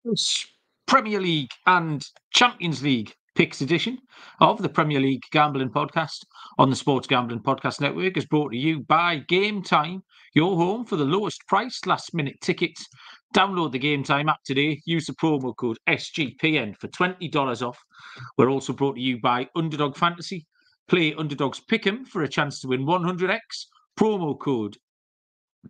This Premier League and Champions League picks edition of the Premier League Gambling Podcast on the Sports Gambling Podcast Network is brought to you by Game Time, your home for the lowest priced last minute tickets. Download the Game Time app today. Use the promo code SGPN for $20 off. We're also brought to you by Underdog Fantasy. Play Underdog's Pick'em for a chance to win 100x. Promo code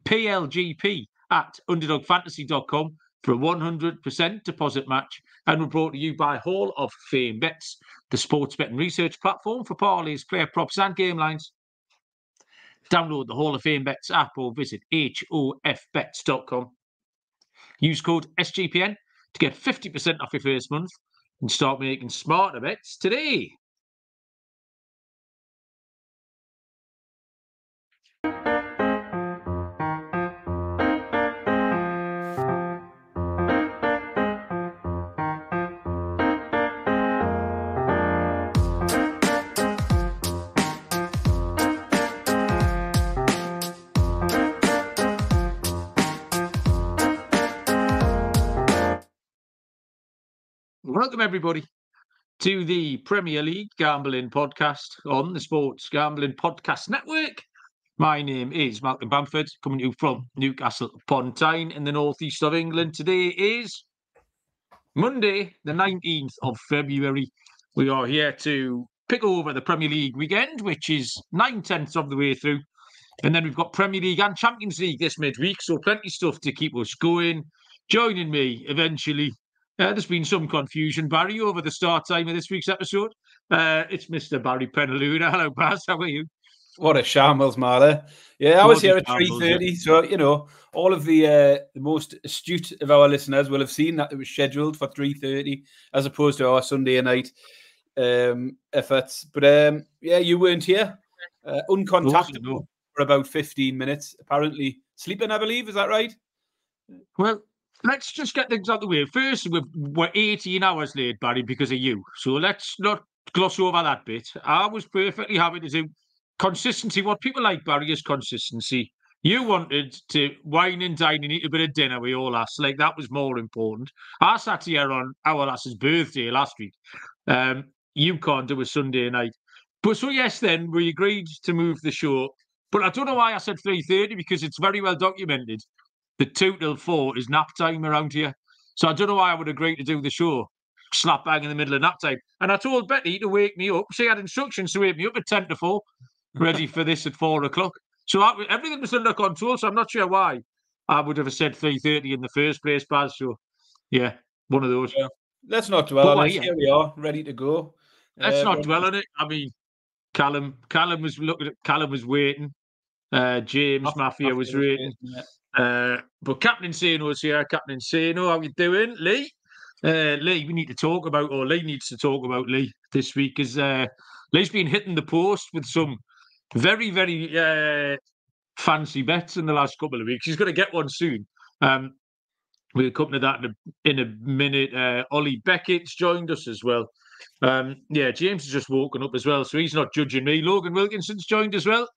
PLGP at underdogfantasy.com for a 100% deposit match. And we're brought to you by Hall of Fame Bets, the sports betting research platform for parlays, player props, and game lines. Download the Hall of Fame Bets app or visit hofbets.com. Use code SGPN to get 50% off your first month and start making smarter bets today. Welcome, everybody, to the Premier League Gambling Podcast on the Sports Gambling Podcast Network. My name is Malcolm Bamford, coming to you from Newcastle upon Tyne in the northeast of England. Today is Monday, the 19th of February. We are here to pick over the Premier League weekend, which is 9/10 of the way through. And then we've got Premier League and Champions League this midweek, so plenty of stuff to keep us going. Joining me eventually, there's been some confusion, Barry, over the start time of this week's episode. It's Mr. Barry Penaluna. Hello, Baz. How are you? What a shambles, Marla. Yeah, I was here at 3:30, so, you know, all of the most astute of our listeners will have seen that it was scheduled for 3:30 as opposed to our Sunday night efforts. But, yeah, you weren't here. Uncontactable for about 15 minutes, apparently sleeping, I believe. Is that right? Well, let's just get things out of the way. First, we're 18 hours late, Barry, because of you. So let's not gloss over that bit. I was perfectly happy to do consistency. What people like, Barry, is consistency. You wanted to wine and dine and eat a bit of dinner with your lass. Like, that was more important. I sat here on our lass's birthday last week. You can't do a Sunday night. But so, yes, then, we agreed to move the show. But I don't know why I said 3:30, because it's very well documented. The 2 till 4 is nap time around here. So I don't know why I would agree to do the show slap bang in the middle of nap time. And I told Betty to wake me up. She had instructions to wake me up at 10 to 4, ready for this at 4 o'clock. So everything was under control. So I'm not sure why I would have said 3:30 in the first place, Baz. So, yeah, one of those. Yeah. Let's not dwell on it. Here we are, ready to go. Let's not dwell on it. I mean, Callum was looking at, Callum was waiting. James Mafia was waiting. But Captain Seno's here. Captain Seno, how you doing? Lee? Lee, we need to talk about, or Lee needs to talk about Lee this week, because Lee's been hitting the post with some very, very fancy bets in the last couple of weeks. He's going to get one soon. We'll come to that in a minute. Ollie Beckett's joined us as well. Yeah, James has just woken up as well, so he's not judging me. Logan Wilkinson's joined as well.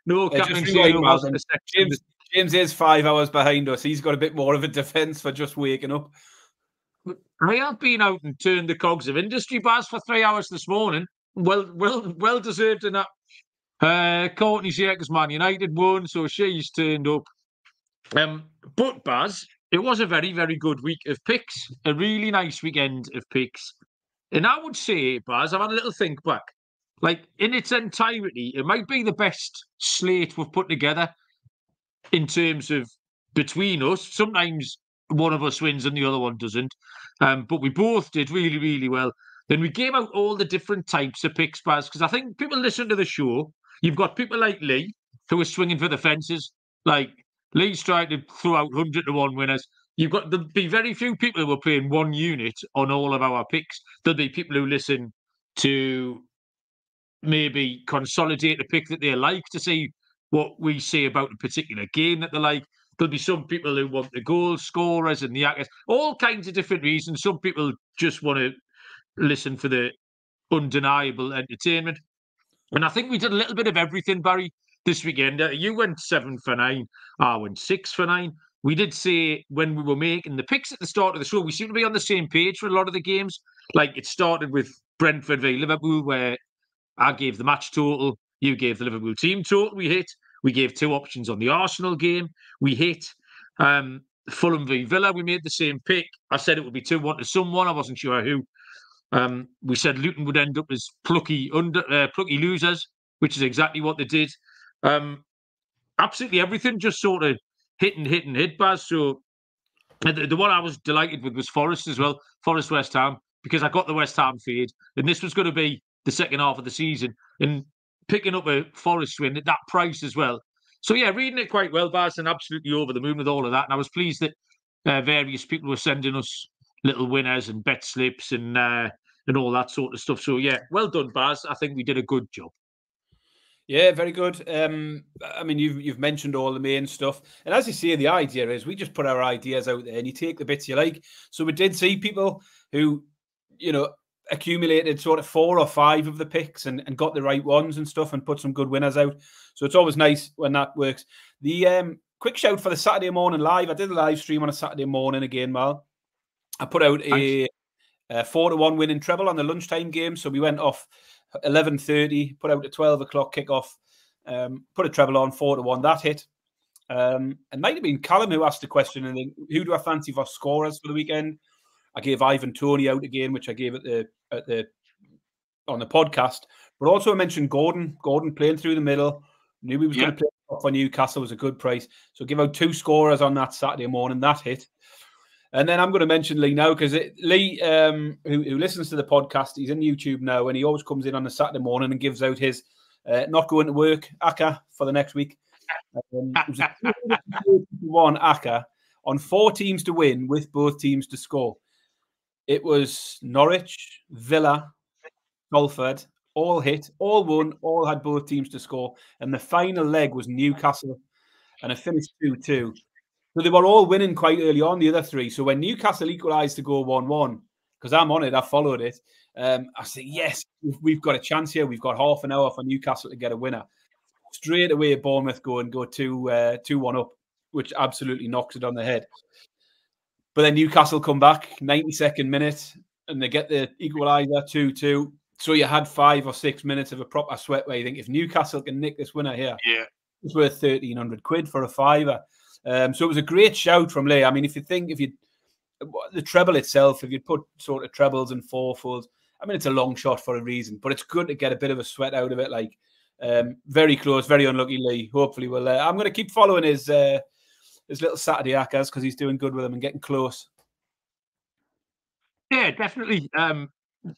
No, Captain Seno wasn't a second. James is 5 hours behind us. He's got a bit more of a defence for just waking up. I have been out and turned the cogs of industry, Baz, for 3 hours this morning. Well deserved in that. Courtney's here because Man United won, so she's turned up. But Baz, it was a very, very good week of picks. A really nice weekend of picks. And I would say, Baz, I've had a little think back. Like, in its entirety, it might be the best slate we've put together in terms of between us. Sometimes one of us wins and the other one doesn't. But we both did really, really well. Then we gave out all the different types of picks, Baz, because I think people listen to the show. You've got people like Lee who are swinging for the fences. Like, Lee's trying to throw out 100 to 1 winners. There'll be very few people who are playing one unit on all of our picks. There'll be people who listen to maybe consolidate a pick that they like to see what we say about a particular game that they like. There'll be some people who want the goal scorers and the actors, all kinds of different reasons. Some people just want to listen for the undeniable entertainment. And I think we did a little bit of everything, Barry, this weekend. You went 7 for 9. I went 6 for 9. we did say when we were making the picks at the start of the show, we seem to be on the same page for a lot of the games. Like it started with Brentford v Liverpool, where I gave the match total, you gave the Liverpool team total. We hit. We gave 2 options on the Arsenal game. We hit. Fulham v Villa, we made the same pick. I said it would be 2-1 to someone. I wasn't sure who. We said Luton would end up as plucky losers, which is exactly what they did. Absolutely everything just sort of hit, Baz. So the one I was delighted with was Forest as well. Forest West Ham, because I got the West Ham fade, and this was going to be the second half of the season, and picking up a Forest win at that price as well. So yeah, reading it quite well, Baz, and absolutely over the moon with all of that. And I was pleased that various people were sending us little winners and bet slips and all that sort of stuff. So yeah, well done, Baz. I think we did a good job. Yeah, very good. I mean, you've mentioned all the main stuff, and as you say, the idea is we just put our ideas out there, and you take the bits you like. So we did see people who, accumulated sort of 4 or 5 of the picks and got the right ones and stuff, and put some good winners out. So it's always nice when that works. The quick shout for the Saturday morning live. I did a live stream on a Saturday morning again, Mal. I put out a 4-1 winning treble on the lunchtime game, so we went off 11:30, put out a 12 o'clock kickoff, put a treble on 4-1. That hit. It might have been Callum who asked the question, and then, who do I fancy for scorers for the weekend? I gave Ivan Toney out again, which I gave on the podcast. But also I mentioned Gordon playing through the middle. Knew he was going to play for Newcastle, was a good price. So give out 2 scorers on that Saturday morning. That hit. And then I'm going to mention Lee now, because Lee, who listens to the podcast, he's in YouTube now, and he always comes in on a Saturday morning and gives out his not going to work ACCA for the next week. It was a 1 ACCA on 4 teams to win with both teams to score. It was Norwich, Villa, Salford, all hit, all won, all had both teams to score. And the final leg was Newcastle, and it finished 2-2. So they were all winning quite early on, the other 3. So when Newcastle equalised to go 1-1, because I'm on it, I followed it, I said, yes, we've got a chance here. We've got half an hour for Newcastle to get a winner. Straight away, Bournemouth go 2-1 up, which absolutely knocks it on the head. But then Newcastle come back, 92nd minute, and they get the equaliser, 2-2. So you had 5 or 6 minutes of a proper sweat where you think, if Newcastle can nick this winner here, it's worth 1,300 quid for a fiver. So it was a great shout from Lee. I mean, the treble itself, if you put sort of trebles and fourfolds, I mean, it's a long shot for a reason, but it's good to get a bit of a sweat out of it. Like, very close, very unlucky Lee. Hopefully I'm going to keep following his little Saturday accas, because he's doing good with them and getting close. Yeah, definitely.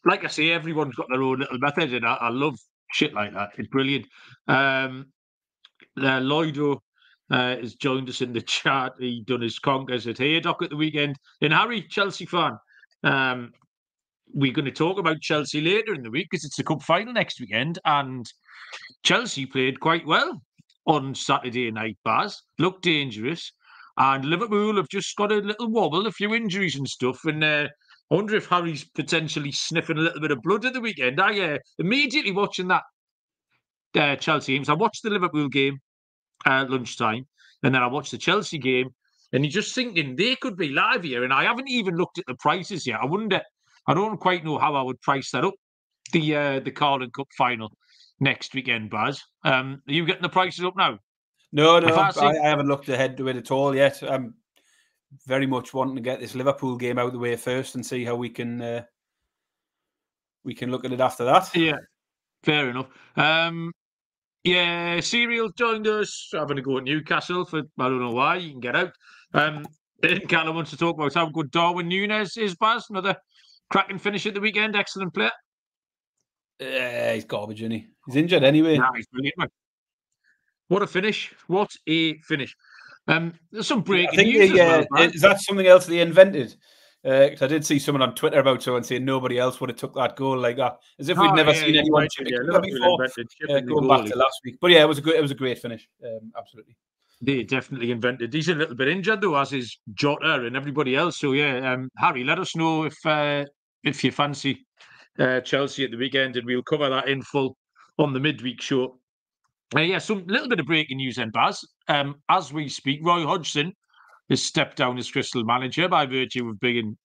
Like I say, everyone's got their own little method, and I love shit like that. It's brilliant. Lloydo has joined us in the chat. He done his conkers at Haydock at the weekend. And Harry, Chelsea fan, we're going to talk about Chelsea later in the week, because it's the cup final next weekend, and Chelsea played quite well on Saturday night, Baz. Looked dangerous. And Liverpool have just got a little wobble, a few injuries and stuff. And I wonder if Harry's potentially sniffing a little bit of blood at the weekend. I immediately watching that Chelsea games. I watched the Liverpool game at lunchtime, and then I watched the Chelsea game, and you're just thinking they could be live here. And I haven't even looked at the prices yet. I don't quite know how I would price that up. The Carling Cup final next weekend, Baz. Are you getting the prices up now? No, I haven't looked ahead to it at all yet. I'm very much wanting to get this Liverpool game out of the way first and see how we can look at it after that. Yeah, fair enough. Yeah, Serial joined us, having to go to Newcastle for, I don't know why, you can get out. Callum wants to talk about how good Darwin Núñez is, Baz. Another cracking finish at the weekend, excellent player. He's garbage, isn't he? He's injured anyway. Nah, he's brilliant. What a finish. What a finish. There's some breaking news as well, is that something else they invented? I did see someone on Twitter about someone saying nobody else would have took that goal like that, as if we'd never seen anyone chip it before. Going back to last week, but yeah, it was a great finish. Absolutely, they definitely invented. He's a little bit injured though, as is Jota and everybody else. So yeah, Harry, let us know if you fancy Chelsea at the weekend, and we'll cover that in full on the midweek show. Yeah, some little bit of breaking news then, Baz. As we speak, Roy Hodgson has stepped down as Crystal manager by virtue of being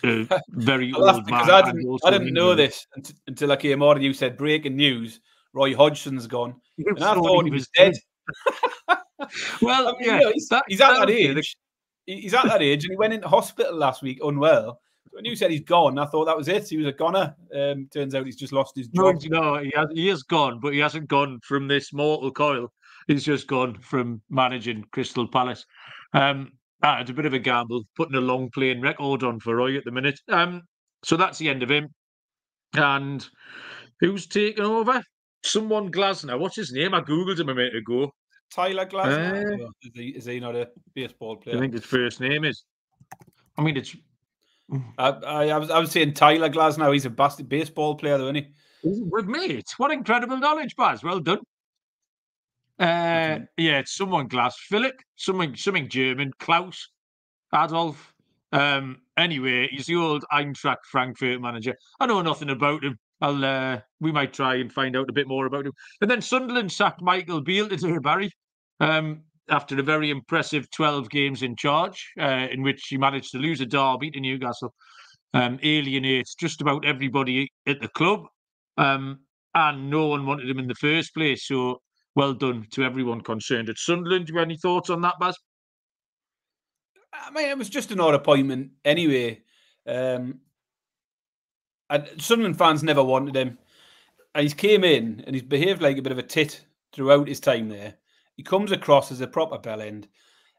a very I old because man. I didn't know this until I came on and you said breaking news. Roy Hodgson's gone, and I thought he was dead. Well, I mean, yeah, no, he's at that age. He's at that age, and he went into hospital last week unwell. When you said he's gone, I thought that was it. He was a goner. Turns out he's just lost his job. No, he has gone, but he hasn't gone from this mortal coil. He's just gone from managing Crystal Palace. It's a bit of a gamble, putting a long playing record on for Roy at the minute. So that's the end of him. And who's taken over? Someone Glasner. What's his name? I googled him a minute ago. Tyler Glasner. Is he not a baseball player? I think his first name is. I mean, it's. I was saying Tyler Glasner. He's a bastard baseball player, though, isn't he? With me, what incredible knowledge, Baz. Well done. Yeah, it's someone Glass. Philip, something German. Klaus, Adolf. Anyway, he's the old Eintracht Frankfurt manager. I know nothing about him. We might try and find out a bit more about him. And then Sunderland sacked Michael Beale today, Barry, after a very impressive 12 games in charge, in which he managed to lose a derby to Newcastle, alienate just about everybody at the club, and no one wanted him in the first place. So well done to everyone concerned at Sunderland. Do you have any thoughts on that, Baz? I mean, it was just an odd appointment anyway. And Sunderland fans never wanted him. And he's came in and he's behaved like a bit of a tit throughout his time there. He comes across as a proper bellend.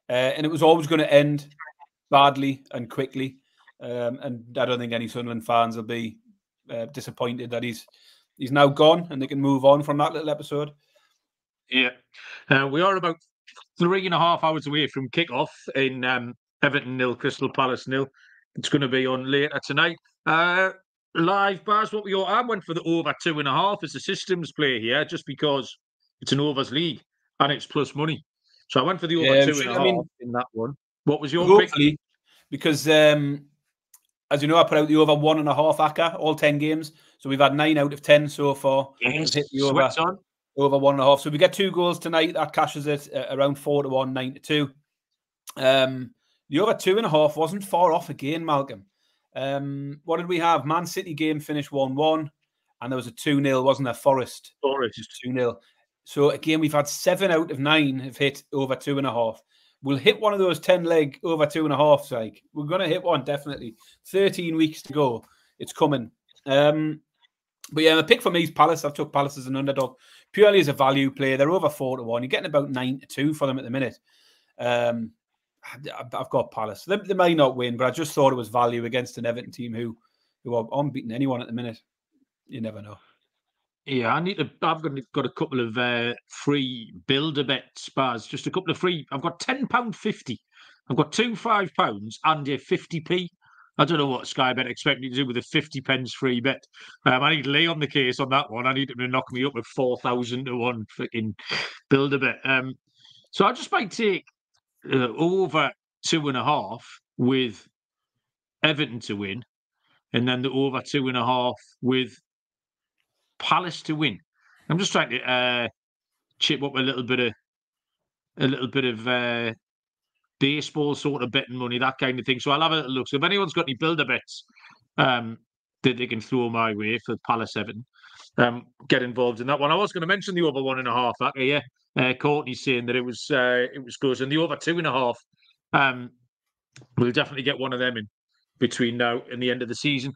And it was always going to end badly and quickly. And I don't think any Sunderland fans will be disappointed that he's now gone and they can move on from that little episode. Yeah. We are about 3.5 hours away from kick-off in Everton 0, Crystal Palace 0. It's going to be on later tonight. Live, Baz, what were your... I went for the over 2.5 as a systems play here, just because it's an overs league and it's plus money. So I went for the over 2.5 in that one. What was your pick? Because, as you know, I put out the over 1.5 ACCA, all 10 games. So we've had 9 out of 10 so far. Yes, hit the over 1.5. So we get 2 goals tonight. That cashes it around 4-1, 9-2. The over 2.5 wasn't far off again, Malcolm. What did we have? Man City game finished 1-1, and there was a 2-0, wasn't there? Forest. Just 2-0. So again, we've had 7 out of 9 have hit over 2.5. We'll hit one of those 10-leg over 2.5. Like we're going to hit one definitely. 13 weeks to go. It's coming. But yeah, the pick for me is Palace. I've took Palace as an underdog purely as a value play. They're over 4-1. You're getting about 9-2 for them at the minute. I've got Palace. They may not win, but I just thought it was value against an Everton team who are unbeaten anyone at the minute. You never know. Yeah, I've got a couple of free builder bets, Baz. Just a couple of free. I've got £10.50. I've got 2 £5 and a 50p. I don't know what Sky Bet expect me to do with a 50 pence free bet. I need to lay on the case on that one. I need them to knock me up with 4,000 to 1 freaking builder bet. So I just might take over 2.5 with Everton to win, and then the over 2.5 with Palace to win. I'm just trying to chip up a little bit of baseball sort of betting money, that kind of thing. So I'll have a little look. So if anyone's got any builder bets that they can throw my way for Palace Everton, get involved in that one. I was going to mention the over 1.5. Yeah, Courtney's saying that it was close, and the over 2.5. We'll definitely get one of them in between now and the end of the season.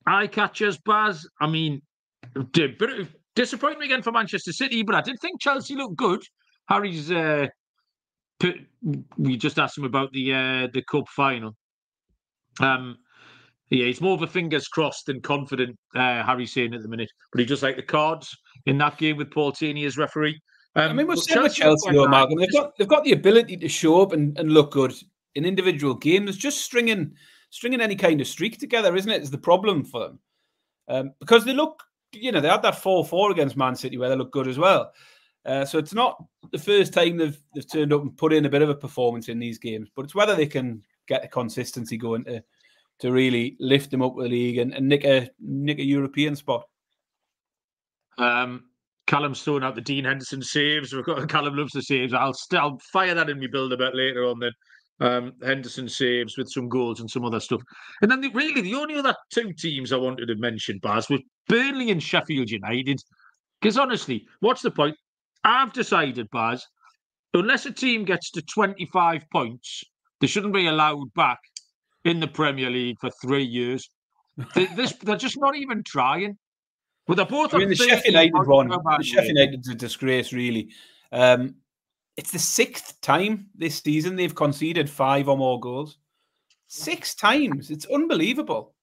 Eye catchers, Baz. I mean, disappointing again for Manchester City, but I did think Chelsea looked good. Harry's. We just asked him about the cup final. Yeah, he's more of a fingers crossed than confident, Harry's saying at the minute. But he just like the cards in that game with Paul Taney as referee. I mean, we're saying with Chelsea, though, Malcolm, they've got the ability to show up and look good in individual games. Just stringing any kind of streak together, isn't it? Is the problem for them because they look, they had that 4-4 against Man City where they look good as well. So it's not the first time they've turned up and put in a bit of a performance in these games, but it's whether they can get the consistency going to really lift them up with the league and nick a European spot. Callum's throwing out the Dean Henderson saves. We've got Callum loves the saves. I'll fire that in my build a bit later on then. Henderson saves with some goals and some other stuff. And then the only other two teams I wanted to mention, Baz, were Burnley and Sheffield United. Because honestly, what's the point? I've decided, Baz, unless a team gets to 25 points, they shouldn't be allowed back in the Premier League for 3 years. They're just not even trying. But they're both. I mean, the Sheffield United one. The Sheffield United's a disgrace, really. It's the 6th time this season they've conceded 5 or more goals. 6 times. It's unbelievable.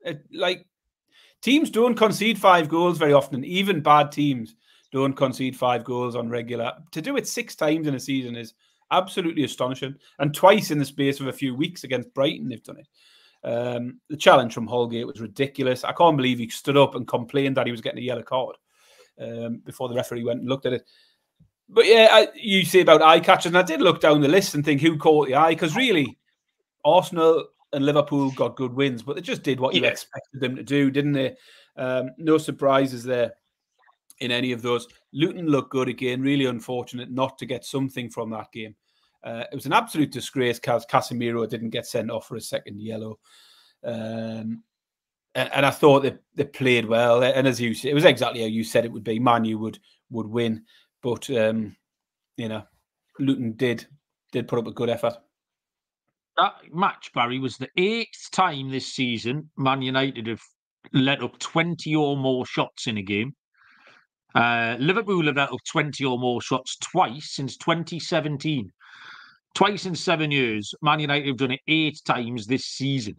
Teams don't concede 5 goals very often. Even bad teams don't concede 5 goals on regular. To do it 6 times in a season is absolutely astonishing. And twice in the space of a few weeks against Brighton, they've done it. The challenge from Holgate was ridiculous. I can't believe he stood up and complained that he was getting a yellow card before the referee went and looked at it. But yeah, you say about eye catchers, and I did look down the list and think who caught the eye, because really, Arsenal and Liverpool got good wins, but they just did what you expected them to do, didn't they? No surprises there in any of those. Luton looked good again. Really unfortunate not to get something from that game. It was an absolute disgrace because Casemiro didn't get sent off for a second yellow. And I thought they played well. And as you said, it was exactly how you said it would be. Man U would win. But, Luton did put up a good effort. That match, Barry, was the 8th time this season Man United have let up 20 or more shots in a game. Liverpool have let up 20 or more shots twice since 2017. Twice in 7 years. Man United have done it 8 times this season.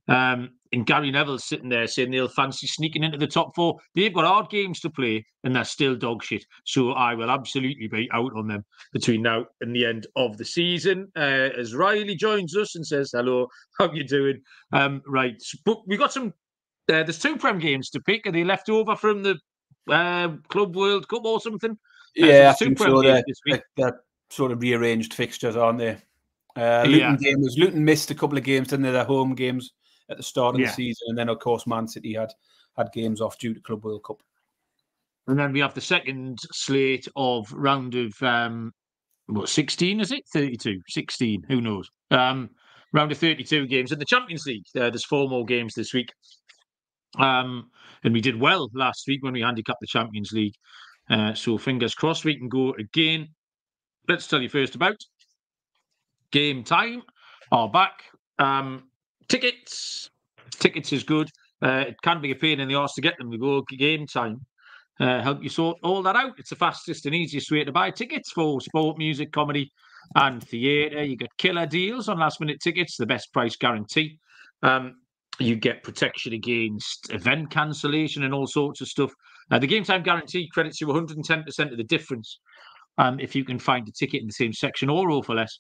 And Gary Neville's sitting there saying they'll fancy sneaking into the top 4. They've got hard games to play and they're still dog shit. So I will absolutely be out on them between now and the end of the season. As Riley joins us and says, hello, how you doing? Right. But we got some, there's 2 Prem games to pick. Are they left over from the Club World Cup or something? Yeah, so I think so. They're sort of rearranged fixtures, aren't they? Luton missed a couple of games, didn't they? Their home games at the start of the season, and then of course Man City had games off due to Club World Cup. And then we have the second slate of round of 16, is it? 32, 16, who knows? Round of 32 games in the Champions League. There's 4 more games this week. And we did well last week when we handicapped the Champions League. So fingers crossed we can go again. Let's tell you first about Game Time. Are back. Tickets. Tickets is good. It can be a pain in the arse to get them. We go Game Time. Help you sort all that out. It's the fastest and easiest way to buy tickets for sport, music, comedy, and theatre. You get killer deals on last-minute tickets, the best price guarantee. You get protection against event cancellation and all sorts of stuff. The Game Time guarantee credits you 110% of the difference if you can find a ticket in the same section or row for less.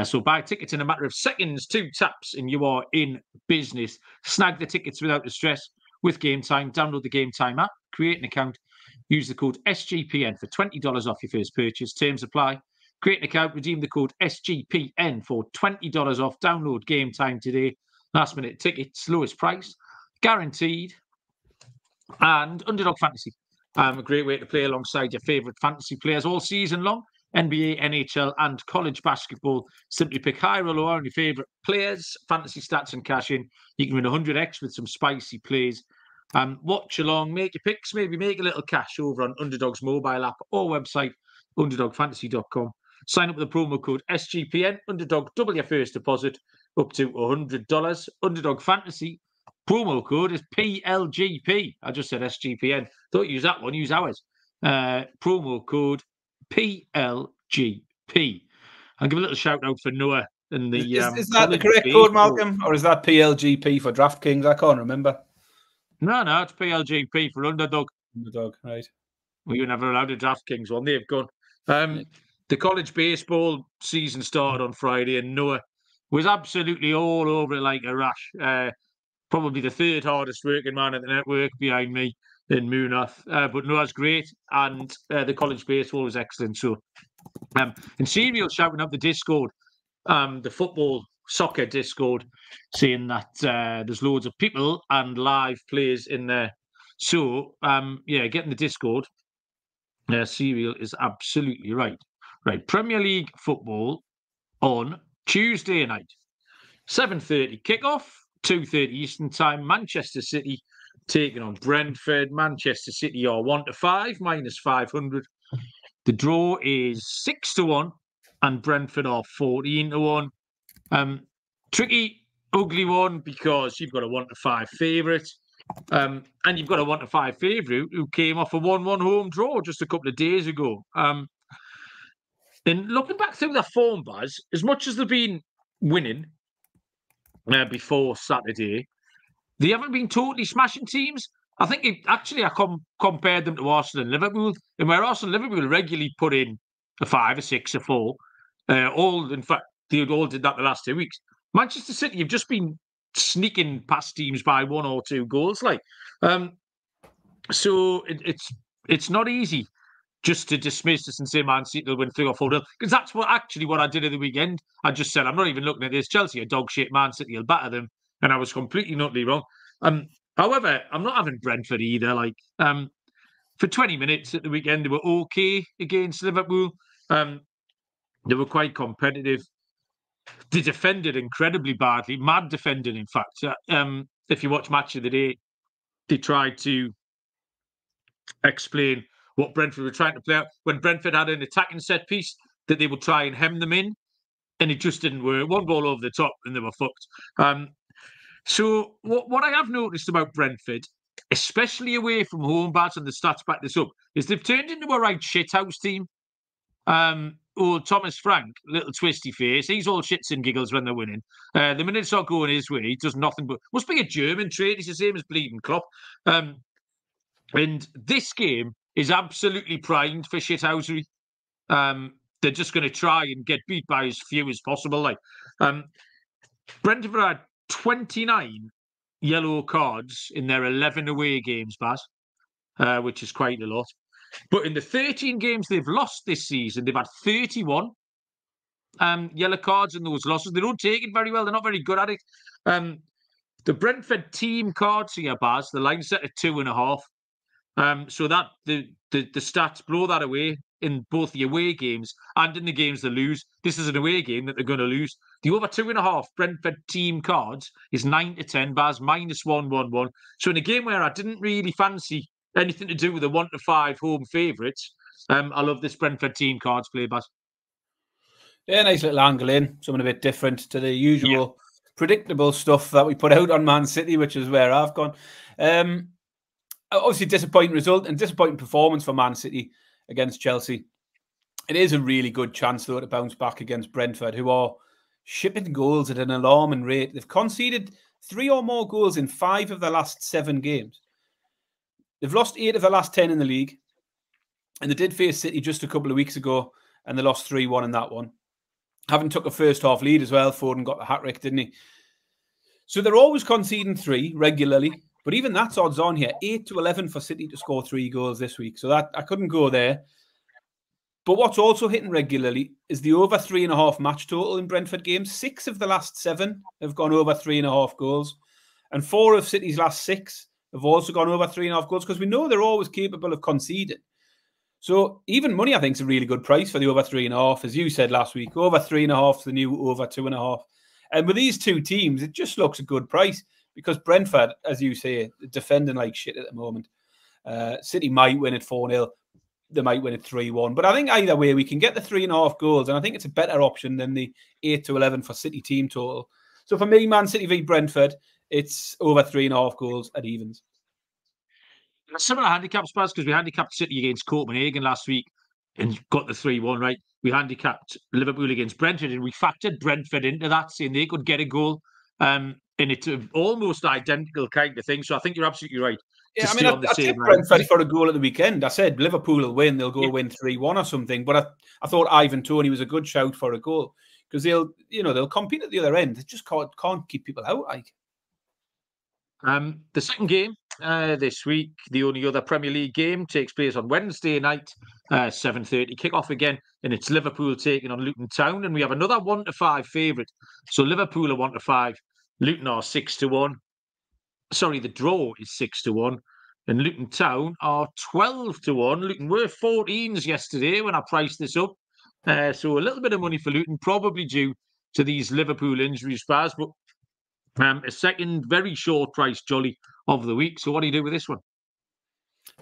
So buy tickets in a matter of seconds, 2 taps, and you are in business. Snag the tickets without the stress with Game Time. Download the Game Time app, create an account, use the code SGPN for $20 off your first purchase. Terms apply. Create an account, redeem the code SGPN for $20 off. Download Game Time today. Last minute tickets, lowest price, guaranteed. And Underdog Fantasy. A great way to play alongside your favourite fantasy players all season long. NBA, NHL, and college basketball. Simply pick high or low on your favourite players, fantasy stats, and cash in. You can win 100x with some spicy plays. Watch along, make your picks, maybe make a little cash over on Underdog's mobile app or website, underdogfantasy.com. Sign up with the promo code SGPN. Underdog, double your first deposit up to $100. Underdog Fantasy. Promo code is PLGP. I just said SGPN. Don't use that one, use ours. Promo code PLGP. I'll give a little shout out for Noah. And the is that the correct code, Malcolm? Or is that PLGP for DraftKings? I can't remember. No, it's PLGP for Underdog. Underdog, right. We were never allowed a DraftKings one. They've gone. The college baseball season started on Friday, and Noah was absolutely all over it like a rash. Probably the 3rd hardest working man at the network behind me in Munath. But Noah's great, and the college baseball was excellent. So, and Serial shouting up the Discord, the football soccer Discord, saying that there's loads of people and live plays in there. So, get in the Discord. Serial is absolutely right. Right, Premier League football on Tuesday night, 7:30 kickoff, 2:30 Eastern Time. Manchester City taking on Brentford. Manchester City are 1-5, -500. The draw is 6-1, and Brentford are 14-1. Tricky, ugly one because you've got a 1-5 favourite. And you've got a 1-5 favourite who came off a 1-1 home draw just a couple of days ago. And looking back through their form, Baz, as much as they've been winning before Saturday, they haven't been totally smashing teams. I think I compared them to Arsenal and Liverpool, and where Arsenal and Liverpool regularly put in a 5, a 6, a 4, in fact, they all did that the last 2 weeks. Manchester City have just been sneaking past teams by 1 or 2 goals, so it's not easy just to dismiss this and say Man City will win 3 or 4-0, because that's what I did at the weekend. I just said I'm not even looking at this. Chelsea are dog shit. Man City will batter them, and I was completely and utterly wrong. However, I'm not having Brentford either. For 20 minutes at the weekend, they were okay against Liverpool. They were quite competitive. They defended incredibly badly, mad defending, in fact. If you watch Match of the Day, they tried to explain what Brentford were trying to play out. When Brentford had an attacking set piece, that they would try and hem them in, and it just didn't work. One ball over the top, and they were fucked. So what I have noticed about Brentford, especially away from home, Baz, and the stats back this up, is they've turned into a right shithouse team. Thomas Frank, little twisty face, he's all shits and giggles when they're winning. The minute it's not going his way, he does nothing but... Must be a German trait. He's the same as bleeding Klopp. And this game is absolutely primed for shithousery. They're just going to try and get beat by as few as possible. Brentford had 29 yellow cards in their 11 away games, Baz, which is quite a lot. But in the 13 games they've lost this season, they've had 31 yellow cards in those losses. They don't take it very well. They're not very good at it. The Brentford team cards here, Baz, the line set at 2.5. So that the stats blow that away in both the away games and in the games they lose. This is an away game that they're going to lose. The over 2.5 Brentford team cards is 9-10, Baz, -111. So in a game where I didn't really fancy anything to do with the 1-5 home favourites, I love this Brentford team cards play, Baz. Yeah, nice little angle in, something a bit different to the usual predictable stuff that we put out on Man City, which is where I've gone. Obviously, disappointing result and disappointing performance for Man City against Chelsea. It is a really good chance, though, to bounce back against Brentford, who are shipping goals at an alarming rate. They've conceded 3 or more goals in 5 of the last 7 games. They've lost 8 of the last 10 in the league, and they did face City just a couple of weeks ago, and they lost 3-1 in that one. Having took a first-half lead as well, Foden got the hat-trick, didn't he? So they're always conceding 3 regularly. But even that's odds on here. 8-11 for City to score 3 goals this week. So that I couldn't go there. But what's also hitting regularly is the over 3.5 match total in Brentford games. 6 of the last 7 have gone over 3.5 goals. And 4 of City's last 6 have also gone over 3.5 goals, because we know they're always capable of conceding. So even money, I think, is a really good price for the over 3.5. As you said last week, over 3.5 is the new over 2.5. And with these two teams, it just looks a good price. Because Brentford, as you say, defending like shit at the moment. City might win it 4-0. They might win it 3-1. But I think either way, we can get the 3.5 goals. And I think it's a better option than the 8-11 for City team total. So for me, Man City v Brentford, it's over 3.5 goals at evens. Similar handicaps, Baz, because we handicapped City against Copenhagen last week and got the 3-1, right? We handicapped Liverpool against Brentford, and we factored Brentford into that, saying they could get a goal. And it's an almost identical kind of thing. So I think you're absolutely right. Yeah, I mean, I tipped Brentford for a goal at the weekend. I said Liverpool will win. They'll go win 3-1 or something. But I thought Ivan Toney was a good shout for a goal, because they'll compete at the other end. They just can't keep people out. The second game this week, the only other Premier League game, takes place on Wednesday night, 7:30 kickoff again, and it's Liverpool taking on Luton Town, and we have another 1-5 favourite. So Liverpool are 1-5. Luton are 6-1. Sorry, the draw is 6-1. and Luton Town are 12-1. Luton were 14s yesterday when I priced this up. So a little bit of money for Luton, probably due to these Liverpool injuries, Baz. But a second very short price jolly of the week. So what do you do with this one?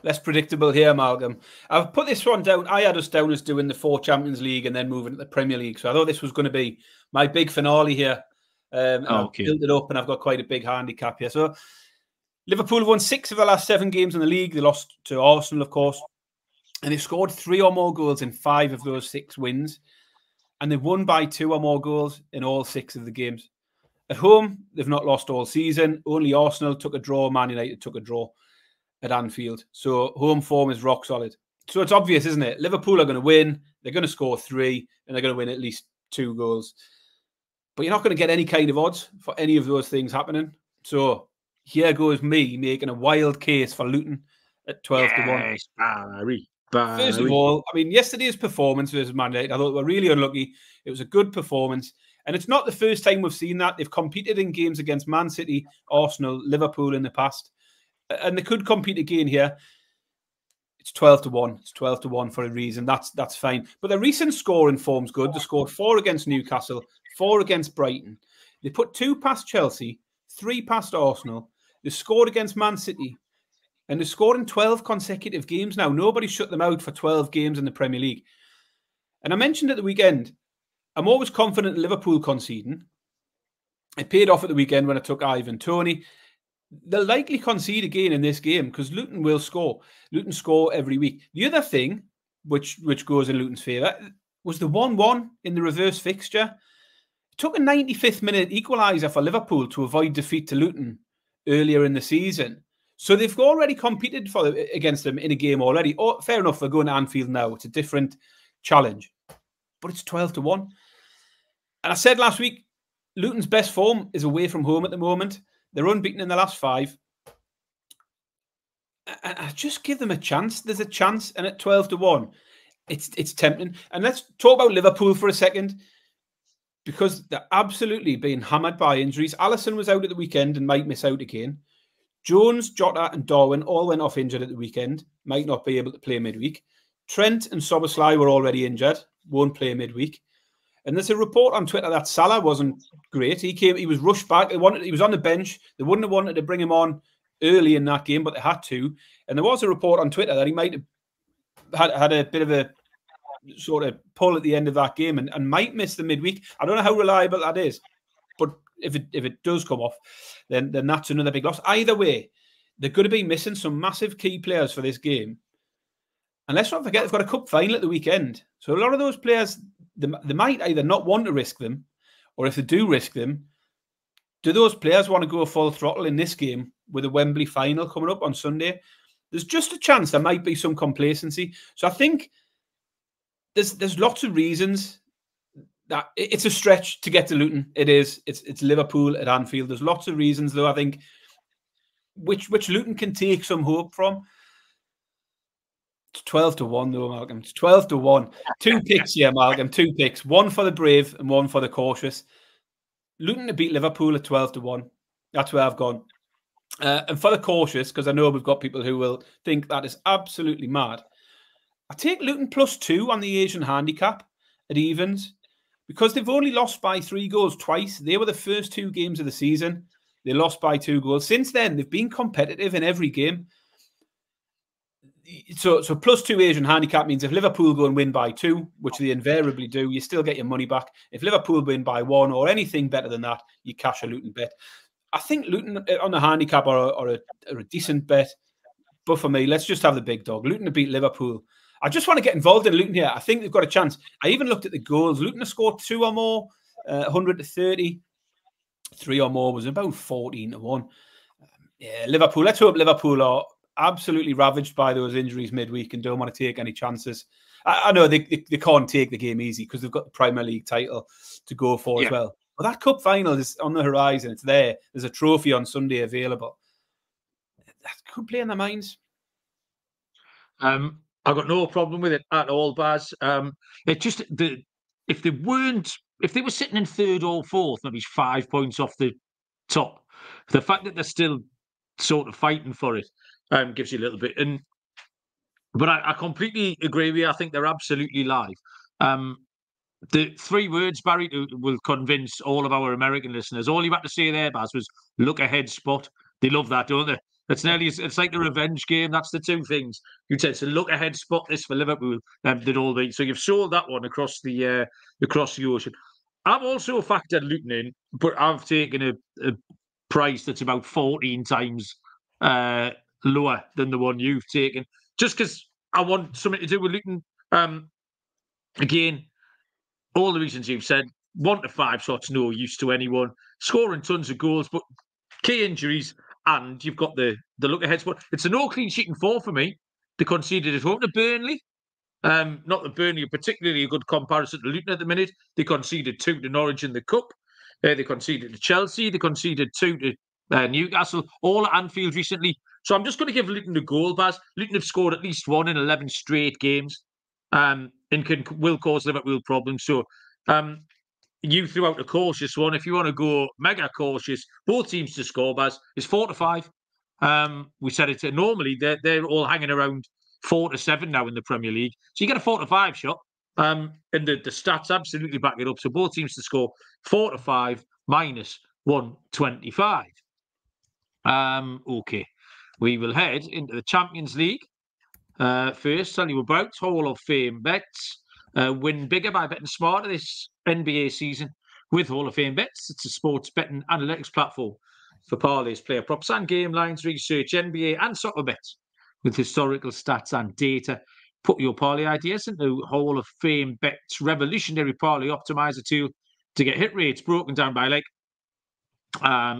Less predictable here, Malcolm. I've put this one down. I had us down as doing the 4 Champions League and then moving to the Premier League. So I thought this was going to be my big finale here. And I've built it up and I've got quite a big handicap here. So Liverpool have won 6 of the last 7 games in the league. They lost to Arsenal, of course. And they've scored 3 or more goals in 5 of those 6 wins. And they've won by 2 or more goals in all 6 of the games. At home, they've not lost all season. Only Arsenal took a draw. Man United took a draw at Anfield. So home form is rock solid. So it's obvious, isn't it? Liverpool are going to win. They're going to score 3 and they're going to win at least 2 goals. But you're not going to get any kind of odds for any of those things happening. So here goes me making a wild case for Luton at 12-1. Barry. First of all, I mean, yesterday's performance versus Man United, I thought they were really unlucky. It was a good performance. And it's not the first time we've seen that. They've competed in games against Man City, Arsenal, Liverpool in the past. And they could compete again here. It's 12-1. It's 12-1 for a reason. That's fine. But the recent scoring form's good. They scored 4 against Newcastle, 4 against Brighton. They put 2 past Chelsea, 3 past Arsenal. They scored against Man City. And they scored in 12 consecutive games now. Nobody shut them out for 12 games in the Premier League. And I mentioned at the weekend, I'm always confident in Liverpool conceding. It paid off at the weekend when I took Ivan Toney. They'll likely concede again in this game because Luton will score. Luton score every week. The other thing, which goes in Luton's favour, was the 1-1 in the reverse fixture. It took a 95th minute equaliser for Liverpool to avoid defeat to Luton earlier in the season. So they've already competed against them in a game already. Oh, fair enough, they're going to Anfield now. It's a different challenge. But it's 12-1. And I said last week, Luton's best form is away from home at the moment. They're unbeaten in the last 5. I just give them a chance. There's a chance. And at 12-1, it's tempting. And let's talk about Liverpool for a second, because they're absolutely being hammered by injuries. Alisson was out at the weekend and might miss out again. Jones, Jota and Darwin all went off injured at the weekend. Might not be able to play midweek. Trent and Szoboszlai were already injured. Won't play midweek. And there's a report on Twitter that Salah wasn't great. He was rushed back. He was on the bench. They wouldn't have wanted to bring him on early in that game, but they had to. And there was a report on Twitter that he might have had a bit of a sort of pull at the end of that game and might miss the midweek. I don't know how reliable that is, but if it does come off, then that's another big loss. Either way, they're going to be missing some massive key players for this game. And let's not forget, they've got a cup final at the weekend. So a lot of those players, they might either not want to risk them, or if they do risk them, do those players want to go full throttle in this game with a Wembley final coming up on Sunday? There's just a chance there might be some complacency. So I think there's lots of reasons that it's a stretch to get to Luton. It is. It's Liverpool at Anfield. There's lots of reasons, though, I think, which Luton can take some hope from. It's 12-1, though, Malcolm. It's 12-1. 2 picks here, Malcolm. 2 picks. 1 for the brave and 1 for the cautious. Luton to beat Liverpool at 12-1. That's where I've gone. And for the cautious, because I know we've got people who will think that is absolutely mad, I take Luton +2 on the Asian handicap at evens, because they've only lost by 3 goals twice. They were the first 2 games of the season. They lost by 2 goals. Since then, they've been competitive in every game. So +2 Asian handicap means if Liverpool go and win by 2, which they invariably do, you still get your money back. If Liverpool win by 1 or anything better than that, you cash a Luton bet. I think Luton on the handicap are a decent bet. But for me, let's just have the big dog. Luton to beat Liverpool. I just want to get involved in Luton here. I think they've got a chance. I even looked at the goals. Luton have scored 2 or more, 100-30. 3 or more was about 14-1. Yeah, Liverpool. Let's hope Liverpool are absolutely ravaged by those injuries midweek and don't want to take any chances. I know they can't take the game easy because they've got the Premier League title to go for as well. But that cup final is on the horizon. It's there. There's a trophy on Sunday available. That could play in their minds. I've got no problem with it at all, Baz. It just if they were sitting in 3rd or 4th, maybe 5 points off the top, the fact that they're still sort of fighting for it gives you a little bit. But I completely agree with you. I think they're absolutely live. The 3 words, Barry, will convince all of our American listeners. All you had to say there, Baz, was look ahead spot. They love that, don't they? It's like the revenge game. That's the 2 things. You said, so look ahead spot this for Liverpool. They'd all be. So you've sold that one across the ocean. I've also factored Luton in, but I've taken a price that's about 14 times lower than the one you've taken, just because I want something to do with Luton. Again, all the reasons you've said, 1 to 5 shots, no use to anyone, scoring tons of goals, but key injuries, and you've got the look ahead spot. It's a no clean sheet and 4 for me. They conceded at home to Burnley. Not that Burnley are particularly a good comparison to Luton at the minute. They conceded 2 to Norwich in the Cup. They conceded to Chelsea. They conceded 2 to Newcastle, all at Anfield recently. So I'm just going to give Luton a goal, Baz. Luton have scored at least 1 in 11 straight games, and will cause Liverpool problems. So you threw out a cautious one. If you want to go mega cautious, both teams to score, Baz, is 4 to 5. We said it normally they're all hanging around 4 to 7 now in the Premier League. So you get a 4 to 5 shot. And the stats absolutely back it up. So both teams to score 4 to 5 minus 125. Okay. We will head into the Champions League. First, tell you about Hall of Fame bets. Win bigger by betting smarter this NBA season with Hall of Fame bets. It's a sports betting analytics platform for parlays, player props, and game lines. Research NBA and soccer bets with historical stats and data. Put your parlay ideas into Hall of Fame bets revolutionary parlay optimizer tool to get hit rates broken down by like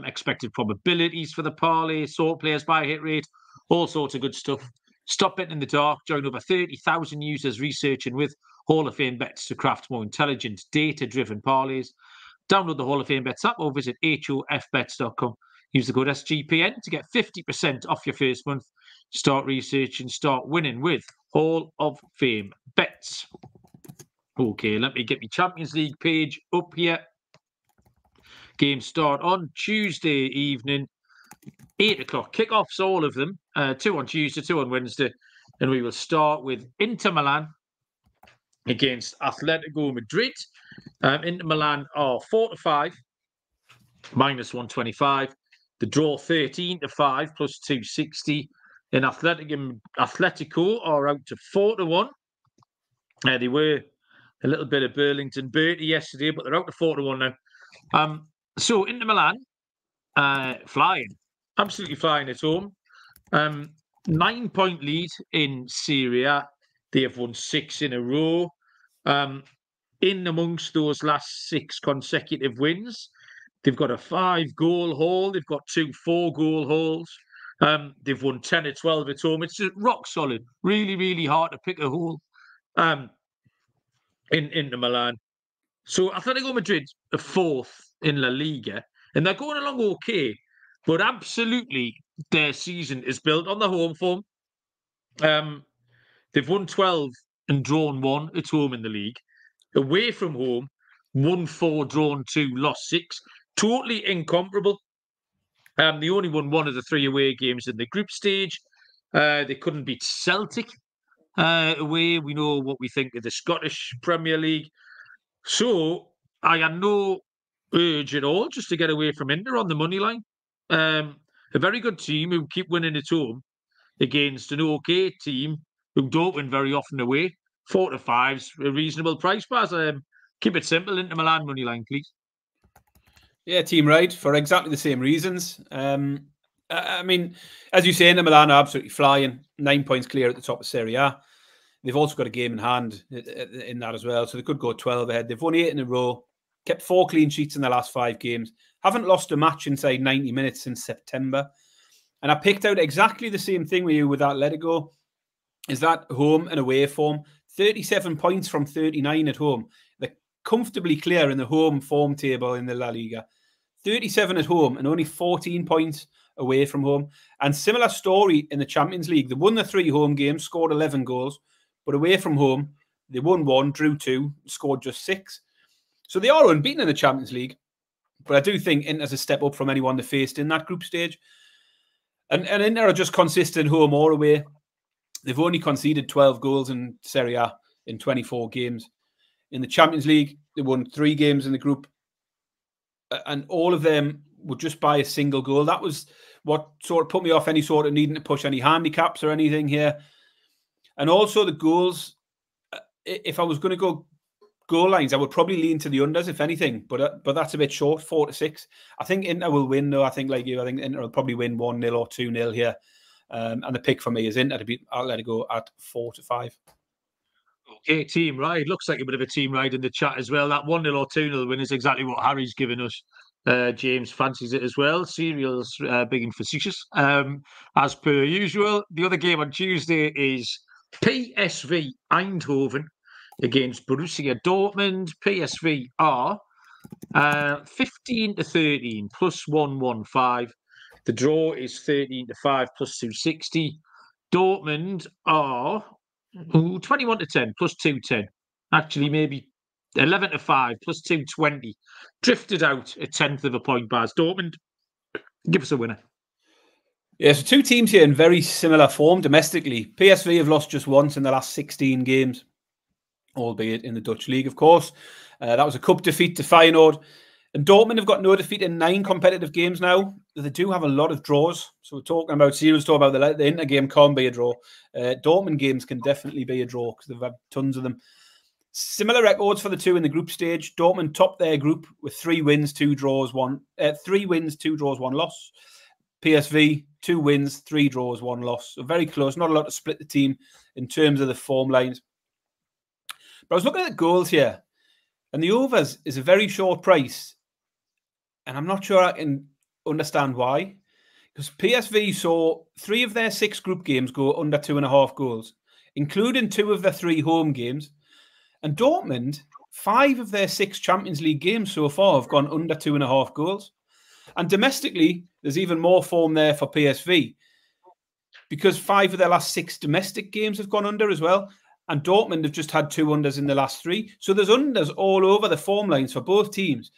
expected probabilities for the parlay, sort players by hit rate, all sorts of good stuff. Stop betting in the dark. Join over 30,000 users researching with Hall of Fame bets to craft more intelligent, data-driven parlays. Download the Hall of Fame bets app or visit hofbets.com. Use the code SGPN to get 50% off your first month. Start researching, start winning with Hall of Fame bets. Okay, let me get my Champions League page up here. Games start on Tuesday evening, 8 o'clock kickoffs, all of them. 2 on Tuesday, 2 on Wednesday. And we will start with Inter Milan against Atletico Madrid. Inter Milan are 4 to 5, minus 125. The draw 13 to 5, plus 260. And Atletico are out to 4 to 1. They were a little bit of Burlington Bertie yesterday, but they're out to 4 to 1 now. So Inter Milan, flying, absolutely flying at home. 9-point lead in Serie A. They have won 6 in a row. In amongst those last 6 consecutive wins, they've got a 5-goal haul. They've got 2 4-goal hauls. They've won 10 or 12 at home. It's just rock solid. Really, really hard to pick a hole in Inter Milan. So Atletico Madrid are 4th in La Liga, and they're going along okay. But absolutely, their season is built on the home form. They've won 12 and drawn 1 at home in the league. Away from home, won 4, drawn 2, lost 6. Totally incomparable. They only won 1 of the 3 away games in the group stage. They couldn't beat Celtic away. We know what we think of the Scottish Premier League. So I had no urge at all just to get away from Inter on the money line. A very good team who keep winning at home against an okay team who don't win very often away. 4 to 5's a reasonable price, Baz. Keep it simple. Inter Milan money line, please. Yeah, team right for exactly the same reasons. I mean, as you say, Inter Milan are absolutely flying. 9 points clear at the top of Serie A. They've also got a game in hand in that as well, so they could go 12 ahead. They've won 8 in a row, kept 4 clean sheets in the last 5 games, haven't lost a match inside 90 minutes since September. And I picked out exactly the same thing with you with Atletico, is that home and away form. 37 points from 39 at home. They're comfortably clear in the home form table in the La Liga. 37 at home and only 14 points away from home. And similar story in the Champions League. They won the 3 home games, scored 11 goals, but away from home, they won 1, drew 2, scored just 6. So they are unbeaten in the Champions League. But I do think Inter's a step up from anyone they faced in that group stage. And Inter are just consistent home or away. They've only conceded 12 goals in Serie A in 24 games. In the Champions League, they won 3 games in the group, and all of them were just by a single goal. That was what sort of put me off any sort of needing to push any handicaps or anything here. And also the goals, if I was going to go goal lines, I would probably lean to the unders, if anything, but that's a bit short, 4-6. I think Inter will win, though. I think, like you, I think Inter will probably win 1-0 or 2-0 here. And the pick for me is Inter to beat Atletico at 4-5. Okay, team ride. Looks like a bit of a team ride in the chat as well. That 1-0 or 2-0 win is exactly what Harry's given us. James fancies it as well. Serial's big and facetious. As per usual, the other game on Tuesday is PSV Eindhoven against Borussia Dortmund. PSV are 15-13 plus 115. The draw is 13-5 plus 260. Dortmund are 21-10 plus 210. Actually, maybe 11-5 plus 220. Drifted out a tenth of a point, Baz. Dortmund, give us a winner. Yeah, so 2 teams here in very similar form domestically. PSV have lost just once in the last 16 games, albeit in the Dutch league, of course. That was a cup defeat to Feyenoord. And Dortmund have got no defeat in 9 competitive games now. They do have a lot of draws. So we're talking about, Cyril's talking about the Inter game can't be a draw. Dortmund games can definitely be a draw because they've had tons of them. Similar records for the 2 in the group stage. Dortmund topped their group with 3 wins, 2 draws, 1 loss. PSV, 2 wins, 3 draws, 1 loss. So very close. Not a lot to split the team in terms of the form lines. But I was looking at the goals here, and the overs is a very short price. And I'm not sure I can understand why. Because PSV saw 3 of their 6 group games go under 2.5 goals, including 2 of their 3 home games. And Dortmund, 5 of their 6 Champions League games so far have gone under 2.5 goals. And domestically, there's even more form there for PSV, because 5 of their last 6 domestic games have gone under as well. And Dortmund have just had 2 unders in the last 3. So there's unders all over the form lines for both teams.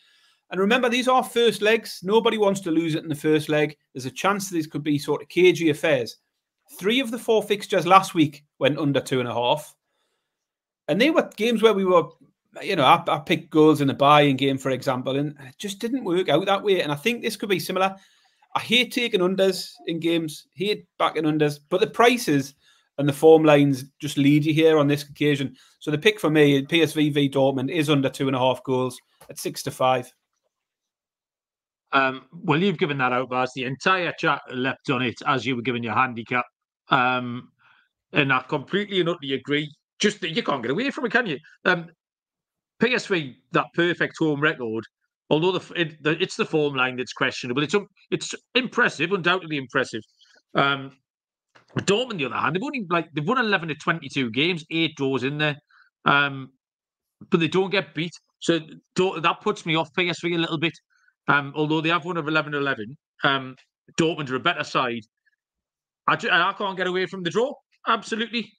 And remember, these are first legs. Nobody wants to lose it in the first leg. There's a chance that these could be sort of cagey affairs. 3 of the 4 fixtures last week went under 2.5. And they were games where we were, I picked goals in the buy-in game, for example, and it just didn't work out that way. And I think this could be similar. I hate taking unders in games, hate backing unders, but the prices and the form lines just lead you here on this occasion. So the pick for me, PSV v Dortmund, is under 2.5 goals at 6-5. Well, you've given that out, Baz. The entire chat leapt on it as you were giving your handicap. And I completely and utterly agree. Just that you can't get away from it, can you? PSV, that perfect home record, although it's the form line that's questionable. It's impressive, undoubtedly impressive. Dortmund, on the other hand, they've won 11 of 22 games, 8 draws in there, but they don't get beat. So that puts me off PSV a little bit. Although they have won of 11-11, Dortmund are a better side. I can't get away from the draw. Absolutely.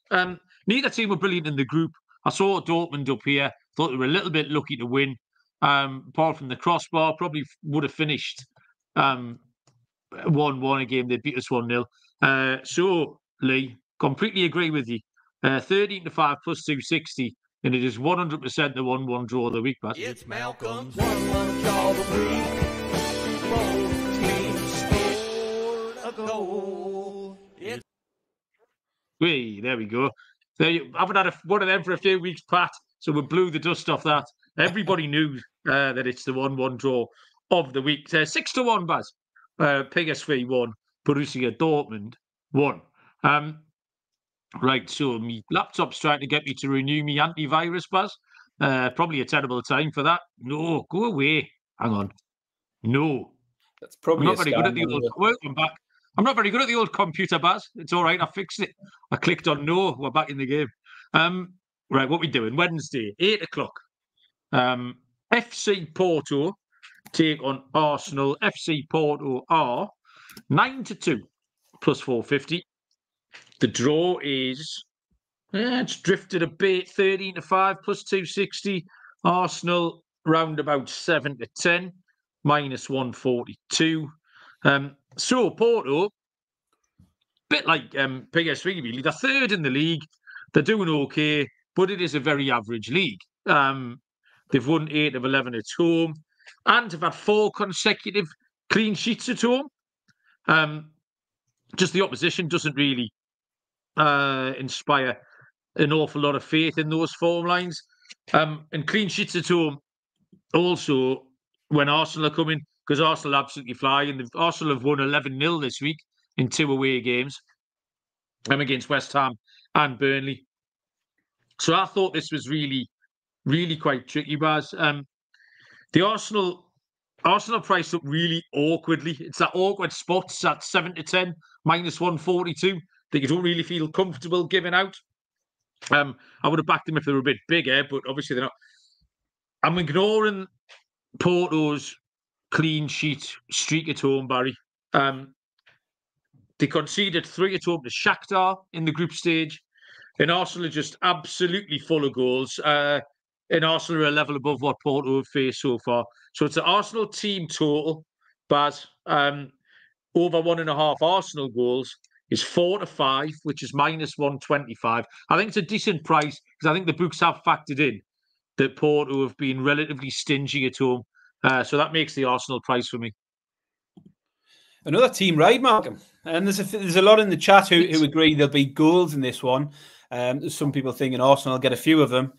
Neither team were brilliant in the group. I saw Dortmund up here. Thought they were a little bit lucky to win. Apart from the crossbar, probably would have finished 1-1 a game. They beat us 1-0. So, Lee, completely agree with you. 13-5 plus 260. And it is 100% the 1-1 draw of the week, Pat. It's Malcolm's 1-1 draw of the week. Both teams scored a goal. There we go. I haven't had one of them for a few weeks, Pat, so we blew the dust off that. Everybody knew that it's the 1-1 draw of the week. 6-1, Baz. PSV 1, Borussia Dortmund 1. Right, so my laptop's trying to get me to renew my antivirus, Baz. Probably a terrible time for that. No, go away. Hang on. No. That's probably I'm not very good at the old... Welcome back. I'm not very good at the old computer, Baz. It's all right. I fixed it. I clicked on no. We're back in the game. Right, what we doing? Wednesday, 8 o'clock. FC Porto take on Arsenal. FC Porto are 9-2 plus 450. The draw is, it's drifted a bit, 13-5 plus 260. Arsenal round about 7-10, minus 142. So Porto, bit like PSV, really. They're third in the league. They're doing okay, but it is a very average league. They've won 8 of 11 at home, and have had 4 consecutive clean sheets at home. Just the opposition doesn't really inspire an awful lot of faith in those form lines. And clean sheets at home also when Arsenal are coming, because Arsenal absolutely fly, and Arsenal have won 11-0 this week in 2 away games against West Ham and Burnley. So I thought this was really, really quite tricky, Baz. The Arsenal priced up really awkwardly. It's that awkward spot. It's at 7-10, -142, that you don't really feel comfortable giving out. I would have backed them if they were a bit bigger, but obviously they're not. I'm ignoring Porto's clean sheet streak at home, Barry. They conceded 3 at home to Shakhtar in the group stage, and Arsenal are just absolutely full of goals. And Arsenal are a level above what Porto have faced so far. So it's an Arsenal team total, Baz. Over 1.5 Arsenal goals is 4-5, which is -125. I think it's a decent price because I think the books have factored in that Porto have been relatively stingy at home. So that makes the Arsenal price for me. Another team ride, Malcolm. And there's a lot in the chat who agree there'll be goals in this one. There's some people thinking Arsenal will get a few of them.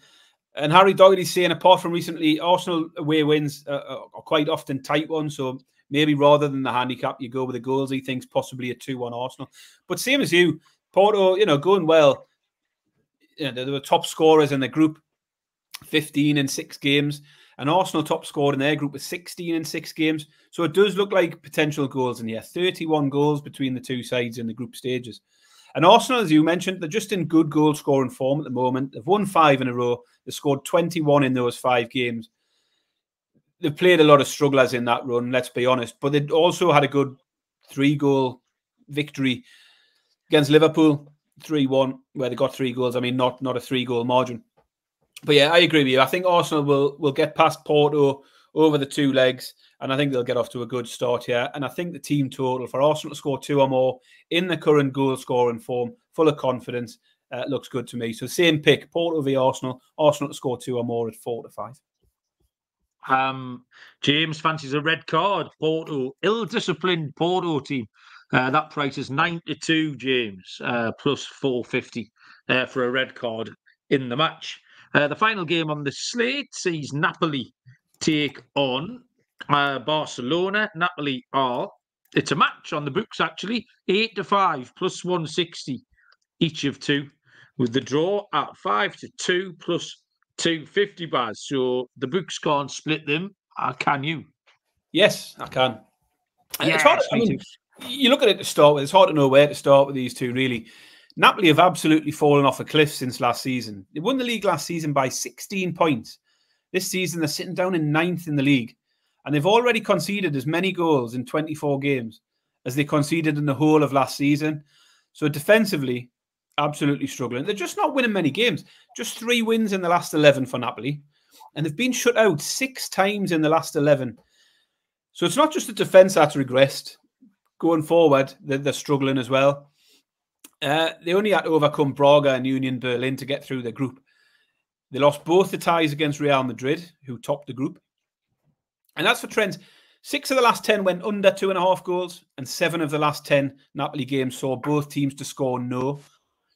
And Harry Dougherty's saying, apart from recently, Arsenal away wins are quite often tight ones. So maybe rather than the handicap, you go with the goals. He thinks possibly a 2-1 Arsenal. But same as you, Porto, going well. They were top scorers in the group, 15 in 6 games. And Arsenal top scored in their group with 16 in 6 games. So it does look like potential goals in here. 31 goals between the two sides in the group stages. And Arsenal, as you mentioned, they're just in good goal-scoring form at the moment. They've won 5 in a row. They've scored 21 in those 5 games. They've played a lot of strugglers in that run, let's be honest. But they also had a good 3-goal victory against Liverpool, 3-1, where they got 3 goals. I mean, not a 3-goal margin. But yeah, I agree with you. I think Arsenal will get past Porto over the 2 legs, and I think they'll get off to a good start here. And I think the team total for Arsenal to score 2 or more in the current goal-scoring form, full of confidence, looks good to me. So same pick, Porto v Arsenal. Arsenal to score 2 or more at 4-5. James fancies a red card. Porto, ill-disciplined Porto team. That price is 9-2, James, plus 450 for a red card in the match. The final game on the slate sees Napoli take on Barcelona. Napoli it's a match on the books, actually. 8-5, plus 160 each of 2, with the draw at 5-2, plus 250, Baz. So the books can't split them. Can you? Yes, I can. Yes, it's hard, you look at it to start with, it's hard to know where to start with these two, really. Napoli have absolutely fallen off a cliff since last season. They won the league last season by 16 points. This season, they're sitting down in 9th in the league. And they've already conceded as many goals in 24 games as they conceded in the whole of last season. So defensively, absolutely struggling. They're just not winning many games. Just 3 wins in the last 11 for Napoli. And they've been shut out 6 times in the last 11. So it's not just the defence that's regressed. Going forward, they're struggling as well. They only had to overcome Braga and Union Berlin to get through the group. They lost both the ties against Real Madrid, who topped the group. And that's for trends. 6 of the last 10 went under 2.5 goals, and 7 of the last 10 Napoli games saw both teams to score no.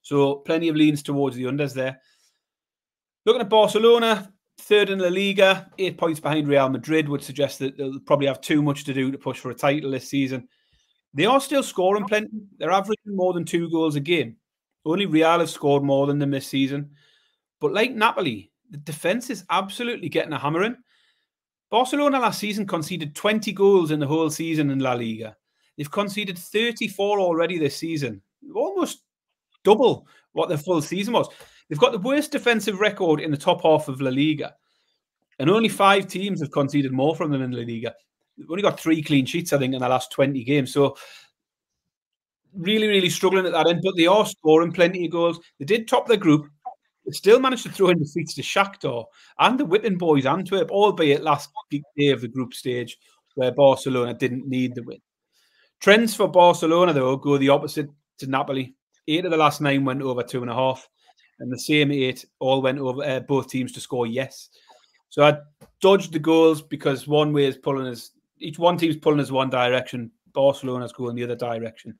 So plenty of leans towards the unders there. Looking at Barcelona, 3rd in La Liga, 8 points behind Real Madrid, would suggest that they'll probably have too much to do to push for a title this season. They are still scoring plenty. They're averaging more than 2 goals a game. Only Real have scored more than them this season. But like Napoli, the defence is absolutely getting a hammering. Barcelona last season conceded 20 goals in the whole season in La Liga. They've conceded 34 already this season. Almost double what their full season was. They've got the worst defensive record in the top half of La Liga. And only 5 teams have conceded more from them in La Liga. They've only got 3 clean sheets, I think, in the last 20 games. So really, really struggling at that end. But they are scoring plenty of goals. They did top their group. They still managed to throw in defeats to Shakhtar and the whipping boys Antwerp, albeit last day of the group stage where Barcelona didn't need the win. Trends for Barcelona, though, go the opposite to Napoli. 8 of the last 9 went over 2.5, and the same 8 all went over both teams to score yes. So I dodged the goals because one team's pulling us one direction, Barcelona's going the other direction.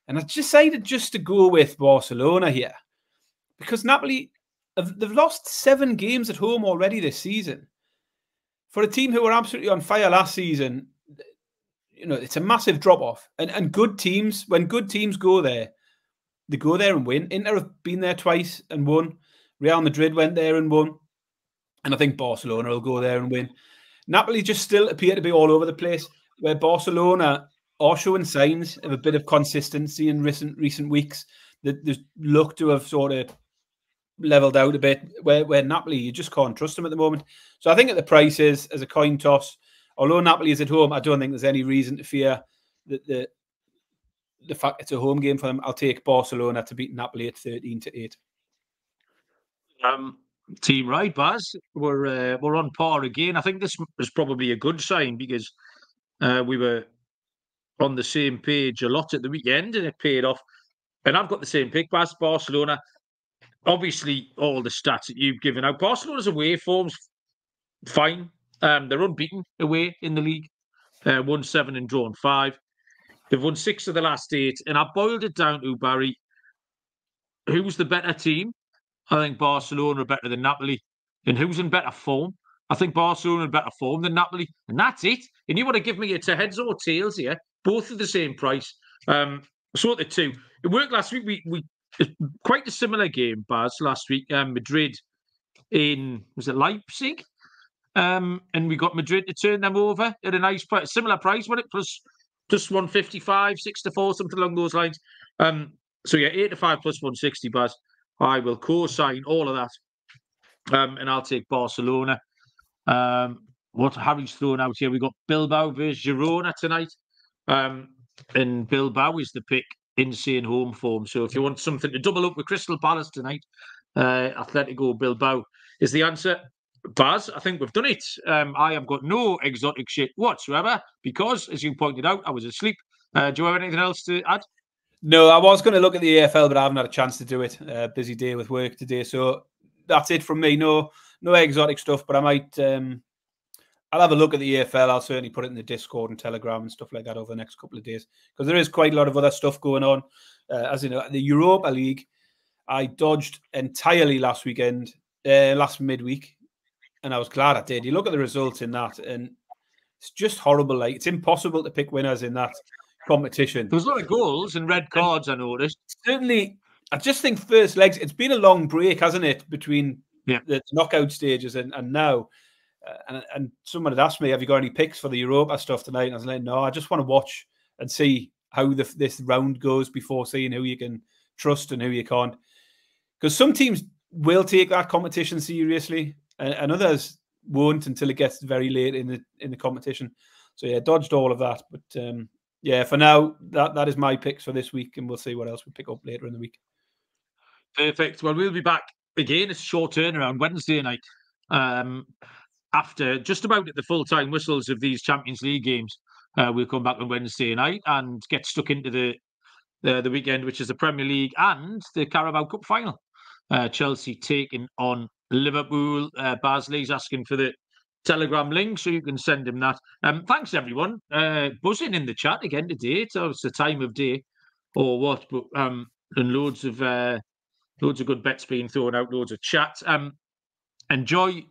And I decided just to go with Barcelona here because Napoli, they've lost 7 games at home already this season. For a team who were absolutely on fire last season, it's a massive drop-off. And good teams, when good teams go there, they go there and win. Inter have been there twice and won. Real Madrid went there and won. And I think Barcelona will go there and win. Napoli just still appear to be all over the place, where Barcelona are showing signs of a bit of consistency in recent weeks. That they look to have sort of leveled out a bit, where Napoli, you just can't trust them at the moment. So I think at the prices, as a coin toss, although Napoli is at home, I don't think there's any reason to fear that the fact it's a home game for them. I'll take Barcelona to beat Napoli at 13-8. Team right, Baz. We're on par again. I think this is probably a good sign because we were on the same page a lot at the weekend and it paid off. And I've got the same pick, Baz. Barcelona. Obviously, all the stats that you've given out. Barcelona's away form's fine. They're unbeaten away in the league. Won 7 and drawn 5. They've won 6 of the last 8. And I boiled it down to, Barry, who's the better team? I think Barcelona are better than Napoli. And who's in better form? I think Barcelona are in better form than Napoli. And that's it. And you want to give me it's a heads or tails here? Both at the same price. So the two. It worked last week. We quite a similar game, Baz, last week. Madrid was it Leipzig? And we got Madrid to turn them over at a nice price, similar price, wasn't it? Plus 155, 6-4, something along those lines. So yeah, 8-5 plus 160, Baz. I will co-sign all of that. And I'll take Barcelona. What Harry's thrown out here, we got Bilbao versus Girona tonight. And Bilbao is the pick. Insane home form. So if you want something to double up with Crystal Palace tonight, Atletico Bilbao is the answer. Baz, I think we've done it. I have got no exotic shit whatsoever because, as you pointed out, I was asleep. Do you have anything else to add? No, I was going to look at the AFL, but I haven't had a chance to do it. Busy day with work today. So that's it from me. No exotic stuff, but I might... I'll have a look at the EFL. I'll certainly put it in the Discord and Telegram and stuff like that over the next couple of days because there is quite a lot of other stuff going on. As you know, the Europa League, I dodged entirely last midweek, and I was glad I did. You look at the results in that, and it's just horrible. Like, it's impossible to pick winners in that competition. There was a lot of goals and red cards, I noticed. Certainly, I just think first legs, it's been a long break, hasn't it, between the knockout stages and now. And someone had asked me, have you got any picks for the Europa stuff tonight? And I was like, no, I just want to watch and see how this round goes before seeing who you can trust and who you can't. Because some teams will take that competition seriously and others won't until it gets very late in the competition. So, yeah, dodged all of that. But, yeah, for now, that is my picks for this week, and we'll see what else we pick up later in the week. Perfect. Well, we'll be back again. It's a short turnaround Wednesday night. After just about at the full-time whistles of these Champions League games, we'll come back on Wednesday night and get stuck into the weekend, which is the Premier League and the Carabao Cup final. Chelsea taking on Liverpool. Basley's asking for the Telegram link, so you can send him that. Thanks, everyone. Buzzing in the chat again today. So it's the time of day or what, but and loads of good bets being thrown out, loads of chat. Enjoy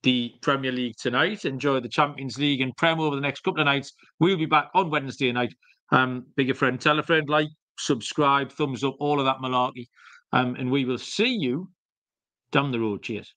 the Premier League tonight. Enjoy the Champions League and Prem over the next couple of nights. We'll be back on Wednesday night. Big a friend, tell a friend, like, subscribe, thumbs up, all of that malarkey. And we will see you down the road. Cheers.